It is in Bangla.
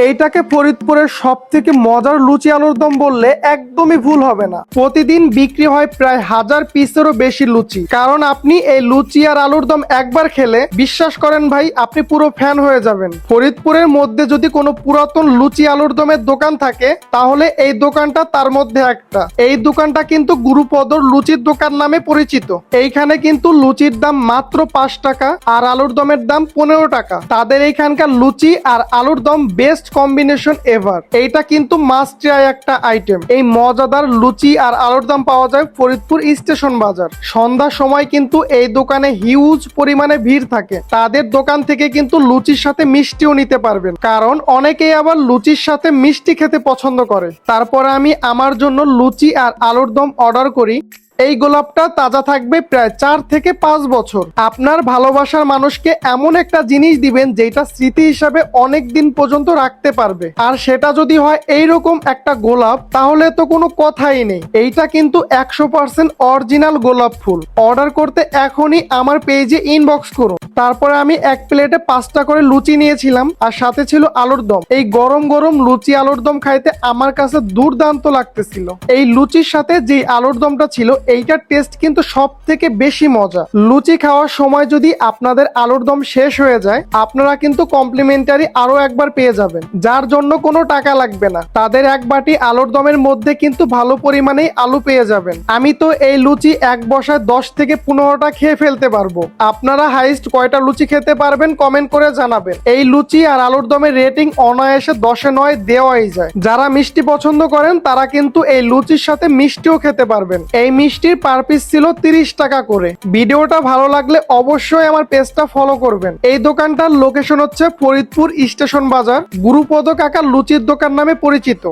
এইটাকে ফরিদপুরের সব থেকে মজার লুচি আলুর দম বললে একদমই ভুল হবে না। প্রতিদিন বিক্রি হয় প্রায় 1000 পিসেরও বেশি লুচি। কারণ আপনি এই লুচি আর আলুর দম একবার খেলে বিশ্বাস করেন ভাই, আপনি পুরো ফ্যান হয়ে যাবেন। ফরিদপুরের মধ্যে যদি কোনো পুরাতন লুচি আলুর দমের দোকান থাকে তাহলে এই দোকানটা তার মধ্যে একটা। এই দোকানটা কিন্তু গুরুপদর লুচির দোকান নামে পরিচিত। এইখানে কিন্তু লুচির দাম মাত্র 5 টাকা আর আলুর দমের দাম 15 টাকা। তাদের এইখানকার লুচি আর আলুর দম বেস্ট কম্বিনেশন এভার। এইটা কিন্তু মাস্ট ট্রাই একটা আইটেম। এই মজাদার লুচি আর আলুর দম পাওয়া যায় ফরিদপুর স্টেশন বাজার। সন্ধ্যার সময় কিন্তু এই দোকানে হিউজ পরিমাণে ভিড় থাকে। তাদের দোকান থেকে কিন্তু লুচির সাথে মিষ্টিও নিতে পারবেন, কারণ অনেকেই আবার লুচির সাথে মিষ্টি খেতে পছন্দ করে। তারপরে আমি আমার জন্য লুচি আর আলুর দম অর্ডার করি। এই গোলাপটা তাজা থাকবে প্রায় 4 থেকে 5 বছর। আপনার ভালোবাসার মানুষকে এমন একটা জিনিস দিবেন যেটা স্মৃতি হিসাবে অনেক দিন পর্যন্ত রাখতে পারবে। আর সেটা যদি হয় এইরকম একটা গোলাপ, তাহলে তো কোনো কথাই নেই। এইটা কিন্তু 100% অরিজিনাল গোলাপ ফুল। অর্ডার করতে এখনই আমার পেজে ইনবক্স করুন। তারপরে আমি এক প্লেটে 5টা করে লুচি নিয়েছিলাম আর সাথে ছিল আলুর দম। এই গরম গরম লুচি আলুর দম খাইতে আমার কাছে দুর্দান্ত লাগতেছিল। এই লুচির সাথে যে আলুর দমটা ছিল এইটার টেস্ট কিন্তু সব থেকে বেশি মজা। লুচি খাওয়ার সময় যদি আপনাদের আলুর দম শেষ হয়ে যায়, আপনারা কিন্তু কমপ্লিমেন্টারি আরো একবার পেয়ে যাবেন, যার জন্য কোনো টাকা লাগবে না। তাদের এক বাটি আলুর দমের মধ্যে কিন্তু ভালো পরিমাণেই আলু পেয়ে যাবেন। আমি তো এই লুচি এক বসায় 10 থেকে 15টা খেয়ে ফেলতে পারবো। আপনারা হাইস্ট কয়টা লুচি খেতে পারবেন কমেন্ট করে জানাবেন। এই লুচি আর আলুর দমের রেটিং অনায়াসে 10-এ 9 দেওয়াই যায়। যারা মিষ্টি পছন্দ করেন তারা কিন্তু এই লুচির সাথে মিষ্টিও খেতে পারবেন। এই মিষ্টির পার পিস ছিল 30 টাকা করে। ভিডিওটা ভালো লাগলে অবশ্যই আমার পেজটা ফলো করবেন। এই দোকানটার লোকেশন হচ্ছে ফরিদপুর স্টেশন বাজার। গুরুপদ কাকার লুচির দোকান নামে পরিচিত।